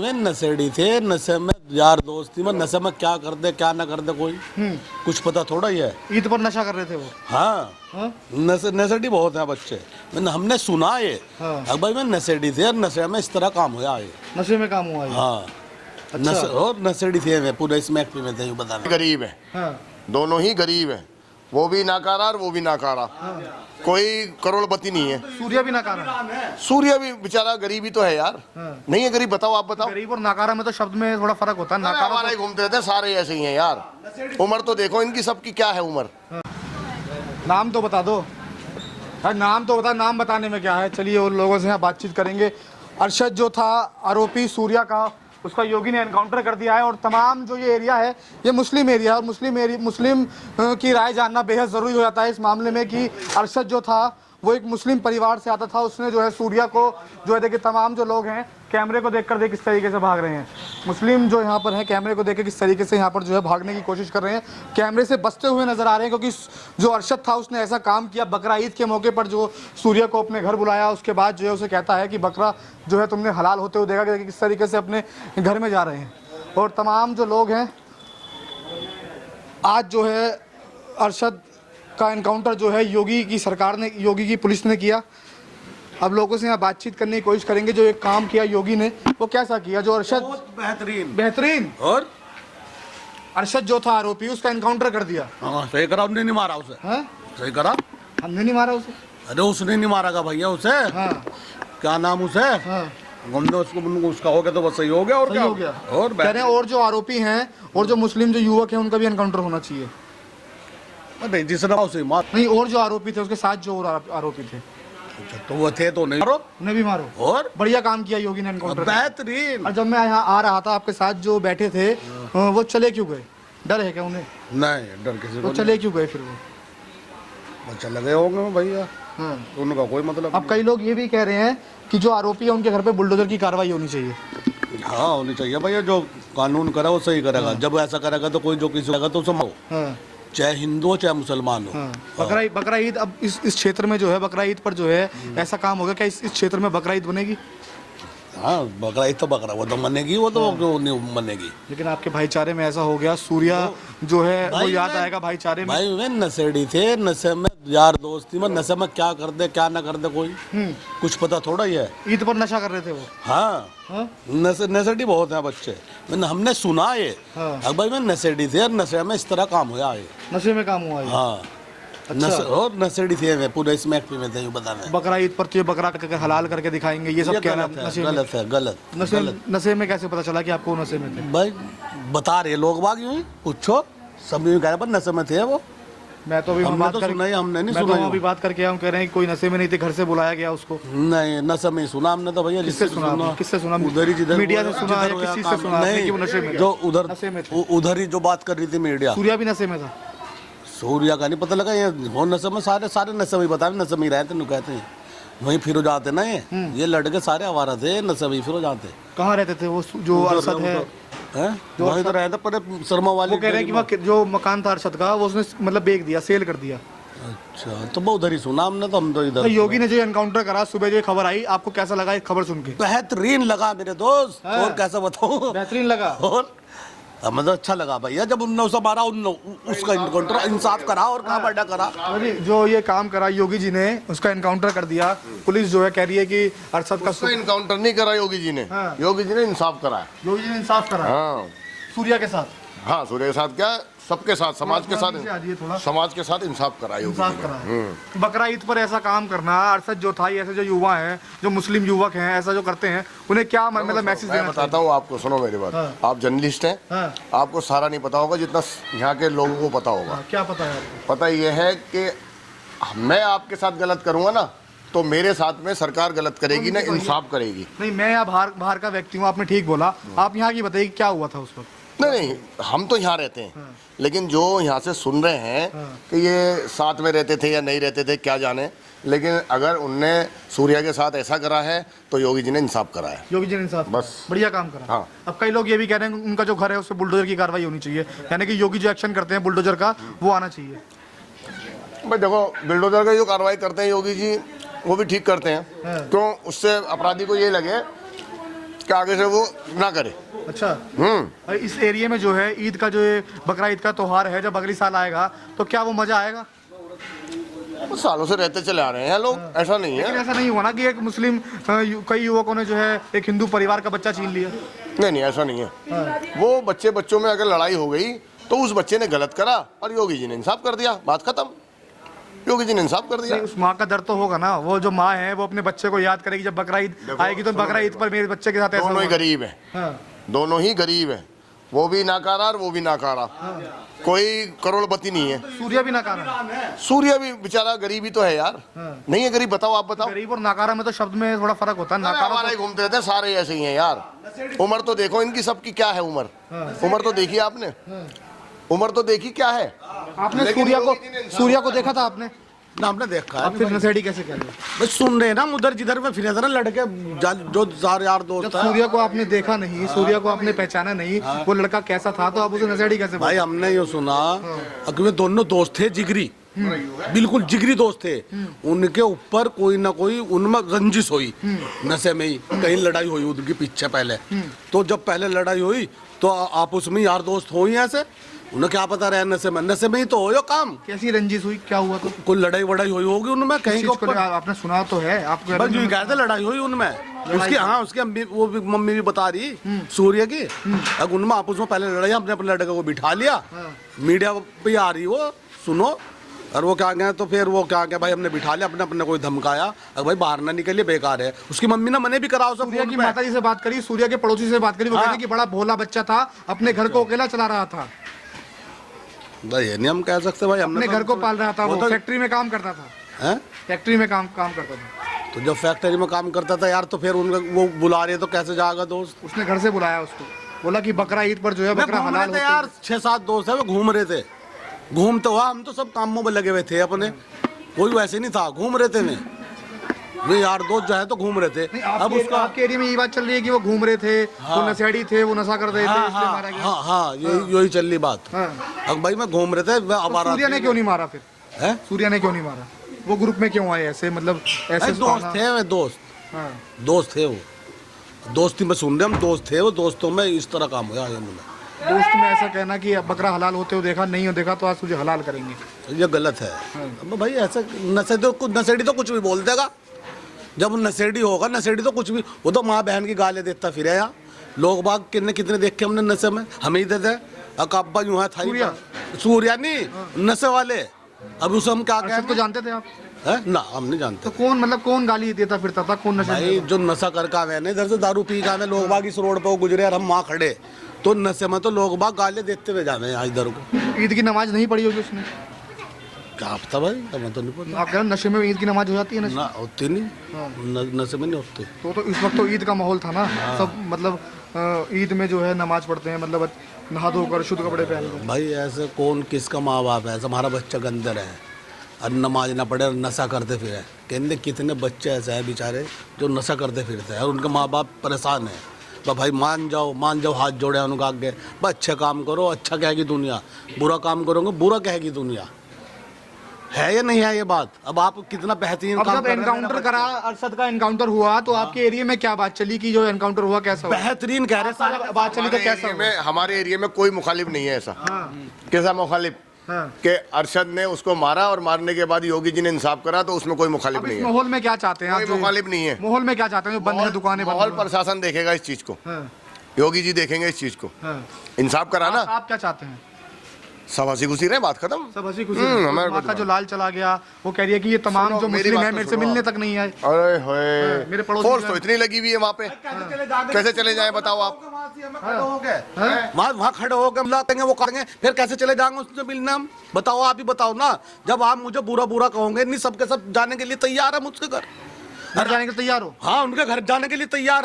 में नशेड़ी थे, नशे में यार दोस्ती में, नशे में क्या कर दे क्या ना कर दे कोई कुछ पता थोड़ा ही है। ईद पर नशा कर रहे थे वो। हाँ, हाँ? नशेड़ी बहुत हैं बच्चे, मैंने हमने सुना ये। हाँ। अब भाई मैं नशेड़ी थे और नशे में इस तरह काम हुआ ये। नशे में काम हुआ है। हाँ, अच्छा। और नशेड़ी थे मैं पूरे इसमें एक्टिव में थे यूँ बता रहे। गरीब है, हाँ। दोनों ही गरीब है, वो भी नाकारा और वो भी नाकारा। कोई करोड़पति नहीं है। सूर्या भी नाकारा है। सूर्य भी बेचारा गरीब ही तो है यार। हाँ। नहीं है गरीब, बताओ, आप बताओ। गरीब और नाकारा में तो शब्द में थोड़ा फर्क होता है। अरे नाकारा हमारे ही घूमते रहते हैं, सारे ऐसे ही हैं यार। उम्र तो देखो इनकी सबकी क्या है उम्र। नाम तो बता दो। अरे नाम तो बता, नाम बताने में क्या है। चलिए उन लोगों से यहाँ बातचीत करेंगे। अरशद जो था आरोपी सूर्या का, उसका योगी ने एनकाउंटर कर दिया है। और तमाम जो ये एरिया है ये मुस्लिम एरिया है, और मुस्लिम की राय जानना बेहद ज़रूरी हो जाता है इस मामले में कि अरशद जो था वो एक मुस्लिम परिवार से आता था। उसने जो है सूर्या को जो है देखिए, तमाम जो लोग हैं कैमरे को देखकर देख किस तरीके से भाग रहे हैं। मुस्लिम जो यहाँ पर हैं कैमरे को देख के किस तरीके से यहाँ पर जो है भागने की कोशिश कर रहे हैं, कैमरे से बचते हुए नजर आ रहे हैं। क्योंकि जो अरशद था उसने ऐसा काम किया, बकरा ईद के मौके पर जो सूर्या को अपने घर बुलाया, उसके बाद जो है उसे कहता है कि बकरा जो है तुमने हलाल होते हुए देखा कि किस तरीके से अपने घर में जा रहे हैं। और तमाम जो लोग हैं, आज जो है अरशद का एनकाउंटर जो है योगी की सरकार ने, योगी की पुलिस ने किया। अब लोगों से यहाँ बातचीत करने की कोशिश करेंगे। जो एक काम किया योगी ने वो कैसा किया, जो अरशद बेहतरीन और अरशद जो था आरोपी, उसका एनकाउंटर कर दिया। हाँ, सही करा, हमने नहीं मारा उसे। हाँ? सही करा, हमने नहीं मारा उसे। अरे उसने नहीं मारा का भैया उसे। हाँ। क्या नाम उसे, हाँ। हमने उसको उसका हो गया तो बस सही हो गया। और सही क्या हो गया। और कह रहे हैं और जो आरोपी हैं और जो मुस्लिम जो युवक हैं उनका भी एनकाउंटर होना चाहिए। नहीं, जिसने उसे मार, नहीं, और जो आरोपी थे उसके साथ जो और आरोपी थे तो वो थे तो नहीं मारो। उन्हें भी मारो। और बढ़िया काम किया योगी ने एनकाउंटर। बेहतरीन। और जब मैं यहाँ आ रहा था आपके साथ जो बैठे थे वो चले क्यों गए? डर है क्या उन्हें? नहीं, डर किसी वो को चले क्यों गए फिर वो? नहीं। चले गए होंगे भैया, हाँ। तो उनका कोई मतलब अब कई लोग ये भी कह रहे हैं कि जो आरोपी है उनके घर पे बुलडोजर की कार्रवाई होनी चाहिए। नहीं। हाँ, होनी चाहिए भैया, जो कानून करे वो सही करेगा। जब ऐसा करेगा तो कोई जो किसी करेगा तो उसे मारो, हाँ। चाहे हिंदू हो चाहे मुसलमान हो। हाँ। बकरा ईद अब इस क्षेत्र में जो है, बकरा ईद पर जो है ऐसा काम होगा क्या इस क्षेत्र में बकरा ईद बनेगी? हाँ, बकरा ईद तो बकरा वो तो मनेगी, वो तो क्यों नहीं मनेगी। लेकिन आपके भाईचारे में ऐसा हो गया, सूर्या जो है वो याद आएगा भाईचारे में। भाई वे नशेड़ी थे, नशे में यार दोस्ती में, नशे में क्या कर दे क्या ना कर दे कोई कुछ पता थोड़ा ही है। ईद पर नशा कर रहे थे वो। हाँ, हाँ? नशेड़ी बहुत हैं बच्चे, मैंने हमने सुना ये। हाँ। अब भाई मैं नशेड़ी थे और नशे में इस तरह काम हुआ ये। नशे में काम हुआ है। हाँ, और नशेड़ी थे मैं पूरे इसमें एक्टिव में थे यूँ बता रहे। बकरा ईद पर तो ये बकरा हलाल करके दिखाएंगे, ये सब क्या गलत है, नशे में? गलत है, गलत। नशे में कैसे पता चला कि आपको नशे में थे? भाई बता रहे लोग बाग यूँ ही, पूछो, सब यूँ कह रहे पर नशे में थे वो। मैं तो अभी हमने बात तो कर सुना ही, हमने नहीं मैं सुना तो ही। अभी बात करके आया हूँ, कह रहे हैं कि कोई नशे में नहीं थे, घर से बुलाया गया उसको। नहीं, नशे में ही सुना हमने तो भैया। किससे सुना आपने? किससे सुना? उधर ही, जिधर मीडिया से वो- सुना जिधर या वो किसी काम- से सुना आपने कि वो नशे में नहीं, थे? जो उधर नशे में थे। उधर ही जो बात कर रही थी मीडिया। सूर्या भी नशे में था। सूर्या का नहीं पता लगा, ये हो नशे में, सारे नशे में ही बता रहे, नशे में ही रहते नु कहते हैं, वहीं फिर हो जाते ना ये लड़के सारे आवारा थे, नशे में ही फिर हो जाते। कहाँ रहते थे वो जो अरशद है? वहीं तो रहते पर शर्मा वाली। वो कह रहे हैं कि वहाँ जो मकान था अरशद का वो उसने मतलब बेच दिया, सेल कर दिया। अच्छा, तो वो उधर ही सुना हमने, तो हम तो इधर। योगी ने जो एनकाउंटर करा, सुबह जो खबर आई, आपको कैसा लगा ये खबर सुन के? बेहतरीन लगा मेरे दोस्त, और कैसा बताऊं। बेहतरीन लगा। और हमें तो अच्छा लगा भैया जब उनने उसे मारा, उसका एनकाउंटर इंसाफ करा और कहा बड़ा करा। अरे जो ये काम करा योगी जी ने, उसका एनकाउंटर कर दिया। पुलिस जो है कह रही है कि अरशद का उसका इनकाउंटर नहीं करा योगी जी ने। हाँ। योगी जी ने इंसाफ करा है। योगी जी ने इंसाफ करा हाँ, सूर्या के साथ। हाँ, सूर्य के साथ क्या, सबके साथ, समाज के थोड़ा पीछे आ जाइए थोड़ा। साथ, समाज के साथ इंसाफ करा योगी इंसाफ जी करा ने। है। बकरा ईद पर ऐसा काम करना, अरशद जो था, ये ऐसे जो युवा हैं, जो मुस्लिम युवक हैं, ऐसा जो करते हैं, उन्हें क्या मतलब मैसेज मैं देना बताता हूँ आपको, सुनो मेरी बात। हाँ। आप जर्नलिस्ट हैं, हाँ। आपको सारा नहीं पता होगा जितना यहाँ के लोगों को पता होगा। चाहिए? क्या पता है आपको? पता ये है कि मैं आपके साथ गलत करूंगा ना, तो मेरे साथ में सरकार गलत करेगी ना, इंसाफ करेगी। नहीं, मैं यहाँ बाहर का व्यक्ति हूँ, आपने ठीक बोला। आप यहाँ की बताइए क्या हुआ था उस वक्त? नहीं, हम तो यहाँ रहते हैं, लेकिन जो यहाँ से सुन रहे हैं कि ये साथ में रहते थे या नहीं रहते थे क्या जाने, लेकिन अगर उनने सूर्या के साथ ऐसा करा है तो योगी जी ने इंसाफ करा है। योगी जी ने इंसाफ बस। बढ़िया काम करा। हाँ। अब कई लोग ये भी कह रहे हैं उनका जो घर है उस पर बुलडोजर की कार्रवाई होनी चाहिए, यानी कि योगी जो एक्शन करते हैं बुलडोजर का वो आना चाहिए। भाई देखो, बिल्डोजर का जो कार्रवाई करते हैं योगी जी वो भी ठीक करते हैं। हाँ। क्यों, उससे अपराधी को ये लगे कि आगे से वो ना करे। अच्छा, और इस एरिया में जो है ईद का जो है बकरा ईद का त्योहार है, जब अगली साल आएगा तो क्या वो मजा आएगा? वो सालों से रहते चले आ रहे हैं लोग, ऐसा नहीं लेकिन है। ऐसा नहीं हुआ ना कि एक मुस्लिम कई युवकों ने जो है एक हिंदू परिवार का बच्चा छीन लिया? नहीं नहीं, ऐसा नहीं है। वो बच्चों में अगर लड़ाई हो गई तो उस बच्चे ने गलत करा और योगी जी ने इंसाफ कर दिया, बात खत्म। योगी जी ने इंसाफ कर दिया। नहीं, उस माँ का दर्द तो होगा ना, वो जो माँ है वो अपने बच्चे को याद करेगी जब बकरा ईद आएगी तो बकरा ईद पर मेरे बच्चे के साथ ऐसा दोनों ही हुआ। गरीब है, हाँ, दोनों ही गरीब है, वो भी नाकारा और वो भी नाकारा, कोई करोड़पति नहीं है। सूर्या भी नाकारा, सूर्य भी बेचारा गरीब ही तो है यार। नहीं है गरीब? बताओ, आप बताओ। गरीब और नाकारा में तो शब्द में थोड़ा फर्क होता है। नाकारा हमारे तो घूमते रहते हैं, सारे ऐसे ही हैं यार। उम्र तो देखो इनकी सबकी क्या है, उम्र तो देखी आपने, उम्र तो देखी क्या है। आपने लेकिन सूर्या को देखा था आपने? ना हमने देखा आप है। फिर नशेड़ी कैसे कह रहे हो? बस सुन रहे हैं ना, उधर जिधर में फिरे थे ना लड़के जो सारे यार जब दोस्त है। सूर्या को आपने देखा नहीं, सूर्या को आपने पहचाना नहीं, वो लड़का कैसा था, तो आप उसे नशेड़ी कैसे भाई हमने ये सुना कि वे दोनों दोस्त थे, जिगरी, बिल्कुल जिगरी दोस्त थे। उनके ऊपर कोई ना कोई उनमें रंजिश हुई, नशे में ही कहीं लड़ाई हुई उनके पीछे पहले। तो जब पहले लड़ाई हुई तो आपस में यार दोस्त हो ही ऐसे, उन्हें क्या पता रहा नशे में ही तो हो यो काम। कैसी रंजिश हुई, क्या हुआ? तो कोई लड़ाई वड़ाई हुई होगी उनमें कहीं के ऊपर। आपने सुना तो है, आपको बस यूं कहते लड़ाई हुई उनमें। उसकी हाँ, उसकी अम्मी वो भी मम्मी भी बता रही सूर्य की, अब उनमें आपस में पहले लड़ाई, हमने अपने लड़के को बिठा लिया, मीडिया पे आ रही वो सुनो, और वो क्या गया तो फिर वो क्या गया भाई हमने बिठा लिया, अपने कोई धमकाया, अब भाई बाहर ना निकलिए, बेकार है। उसकी मम्मी ने मने भी करा उसे। सूर्या की माता जी से बात करी, सूर्या के पड़ोसी से बात करी, वो कहते हैं कि बड़ा भोला बच्चा था, अपने घर को अकेला चला रहा था, भाई ये नहीं हम कह सकते भाई, हमने अपने घर को पाल रहा था, वो फैक्ट्री में काम करता था, हैं? फैक्ट्री में काम करता था। तो जब फैक्ट्री में काम करता था यार, तो फिर उनका वो बुला रहे तो कैसे जाएगा दोस्त? उसने घर से बुलाया उसको, बोला कि बकरा ईद पर जो है बकरा हलाल होता है। यार 6-7 दोस्त है, वो घूम रहे थे, घूम तो हुआ, हम तो सब कामों में लगे हुए थे अपने, कोई वैसे नहीं था, घूम रहे थे वे यार दोस्त जो है तो घूम रहे थे। अब उसका आपके एरिया में ये बात चल रही है कि वो घूम रहे थे, वो नशेड़ी थे, वो नशा कर रहे थे, इसलिए मारा गया। हाँ, यही चल रही बात। अब भाई मैं घूम रहे थे, सूर्या ने क्यों नहीं मारा फिर? है सूर्या ने क्यों नहीं मारा? वो ग्रुप में क्यों आए ऐसे, मतलब ऐसे दोस्त थे वे, दोस्त थे वो, दोस्ती में सुन रहे हम, दोस्त थे वो, दोस्तों में इस तरह काम हुआ। दोस्त में ऐसा कहना कि बकरा हलाल होते हो देखा, नहीं हो देखा तो आज तुझे हलाल करेंगे, ये गलत है। अब भाई ऐसे नशेड़ी तो कुछ भी बोल देगा, जब नशेड़ी होगा, नशेड़ी तो कुछ भी, वो तो माँ बहन की गालें देता फिर यार। लोग बाग कितने देखे हमने नशे में, हमें ही देते। अब्बा यूं है था सूर्या नहीं, नशे वाले। अब उसे हम क्या अरशद को जानते थे आप? है ना, हम नहीं जानते। तो कौन, मतलब कौन गाली देता फिरता था, कौन नशे भाई जो नशा कर का है ना, इधर से दारू पी का है, लोग बाग इस रोड पे गुजरे और हम वहाँ खड़े, तो नशे में तो लोग बाग गाली देते हुए जावे यहाँ इधर को। ईद की नमाज नहीं पढ़ी होगी उसने? क्या पता भाई, हमें तो नहीं पता। आप कह रहे हो नशे में ईद की नमाज हो जाती है? ना होती नहीं, नशे में नहीं होती। तो इस वक्त तो ईद का माहौल था ना, सब मतलब ईद में जो है नमाज पढ़ते हैं, मतलब नहा धोकर शुद्ध कपड़े पहन कर। भाई ऐसे कौन किसका माँ बाप है, ऐसा हमारा बच्चा के अंदर है और नमाज ना पढ़े और नशा करते फिरे। कहते कितने बच्चे ऐसे हैं बेचारे जो नशा करते फिरते हैं और उनके माँ बाप परेशान हैं। तो भाई मान जाओ, हाथ जोड़े उनका आगे, बस अच्छे काम करो, अच्छा कहेगी दुनिया, बुरा काम करोगे बुरा कहेगी दुनिया। है या नहीं है ये बात? अब आप कितना बेहतरीन अब जब एनकाउंटर करा, अरशद का एनकाउंटर हुआ, तो आपके एरिया में क्या बात चली कि जो एनकाउंटर हुआ कैसा हुआ? बेहतरीन कह रहे सारे बात चली तो कैसा हुआ? हमारे एरिया में कोई मुखालिफ नहीं है ऐसा। कैसा मुखालिफ? कि अरशद ने उसको मारा और मारने के बाद योगी जी ने इंसाफ करा, तो उसमें कोई मुखालिफ नहीं है। माहौल में क्या चाहते हैं? कोई मुखालिफ नहीं है। माहौल में क्या चाहते हैं? बंद है दुकानें, माहौल प्रशासन देखेगा इस चीज को, योगी जी देखेंगे इस चीज को, इंसाफ कराना। आप क्या चाहते हैं? सब हंसी खुशी रहे, बात खत्म। सब हंसी खुशी। माँ का जो लाल चला गया, वो कह रही है कि ये तमाम जो मुस्लिम है मेरे से मिलने तक नहीं आए। अरे होए, मेरे पड़ोसी फोर्स तो इतनी लगी हुई है वहाँ पे, कैसे चले जाए बताओ आप? वहाँ खड़े हो गए लातेंगे, वो करेंगे, फिर कैसे चले जाएंगे उससे मिलने हम? बताओ, आप ही बताओ ना। जब आप मुझे बुरा कहोगे, नहीं सबके सब जाने के लिए तैयार है मुझसे घर जाने के तैयार हो? हाँ, उनके घर जाने के लिए तैयार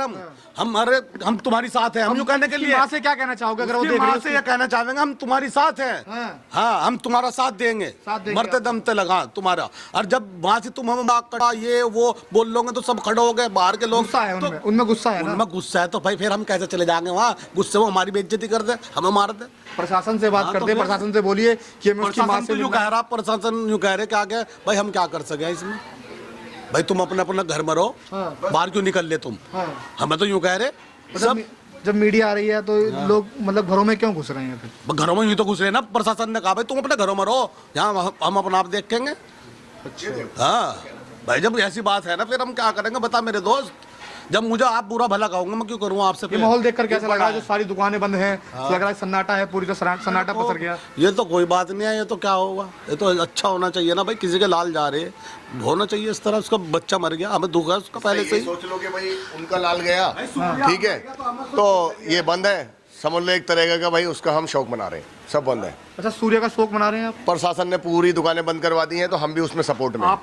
हम तुम्हारी साथ हैं, हम यूँ कहने के लिए। माँ से क्या कहना चाहोगे अगर वो देख माँ से ये कहना चाहेंगे हम तुम्हारी साथ हैं। हाँ, हम तुम्हारा साथ देंगे, मरते दम तक लगा तुम्हारा। और जब वहाँ से तुम हमें कटा ये वो बोल लोगे तो सब खड़े हो गए, बाहर के लोग। गुस्सा है उनमें, उनमें गुस्सा है ना? उनमें गुस्सा है तो भाई फिर हम कैसे चले जाएंगे वहाँ? गुस्से में हमारी बेइज्जती कर दे, हमें मार दे। प्रशासन से बात करते, प्रशासन से बोलिए कि मैं उसकी माँ से यूँ कह रहा, प्रशासन यूँ कह रहे कि आगे भाई हम क्या कर सके इसमें? भाई तुम अपने घर में रहो, बाहर क्यों निकल ले तुम? हमें तो यूँ कह रहे सब जब मीडिया आ रही है तो लोग मतलब घरों में क्यों घुस रहे हैं फिर? घरों में ही तो घुस रहे हैं ना। प्रशासन ने कहा भाई तुम अपने घरों में रहो, यहाँ हम अपना आप देखेंगे। हाँ भाई, जब ऐसी बात है ना फिर हम क्या करेंगे बता मेरे दोस्त। जब मुझे आप बुरा भला कहोगे मैं क्यों करूँ आपसे? ये माहौल देखकर कैसा लग रहा है? जो सारी दुकानें बंद हैं, लग रहा है सन्नाटा है, पूरी तरह सन्नाटा पसर गया। ये तो कोई बात नहीं है, ये तो क्या होगा, ये तो अच्छा होना चाहिए ना भाई। किसी के लाल जा रहे होना चाहिए इस तरह। उसका बच्चा मर गया, हमें दुख है उसका पहले से ही। सोच लो कि भाई उनका लाल गया, ठीक है, तो ये बंद है, समझ लो एक तरह का भाई उसका हम शौक मना रहे हैं, सब बंद है। अच्छा, सूर्य का शोक मना रहे हैं आप? प्रशासन ने पूरी दुकानें बंद करवा दी हैं तो हम भी उसमें सपोर्ट में हैं।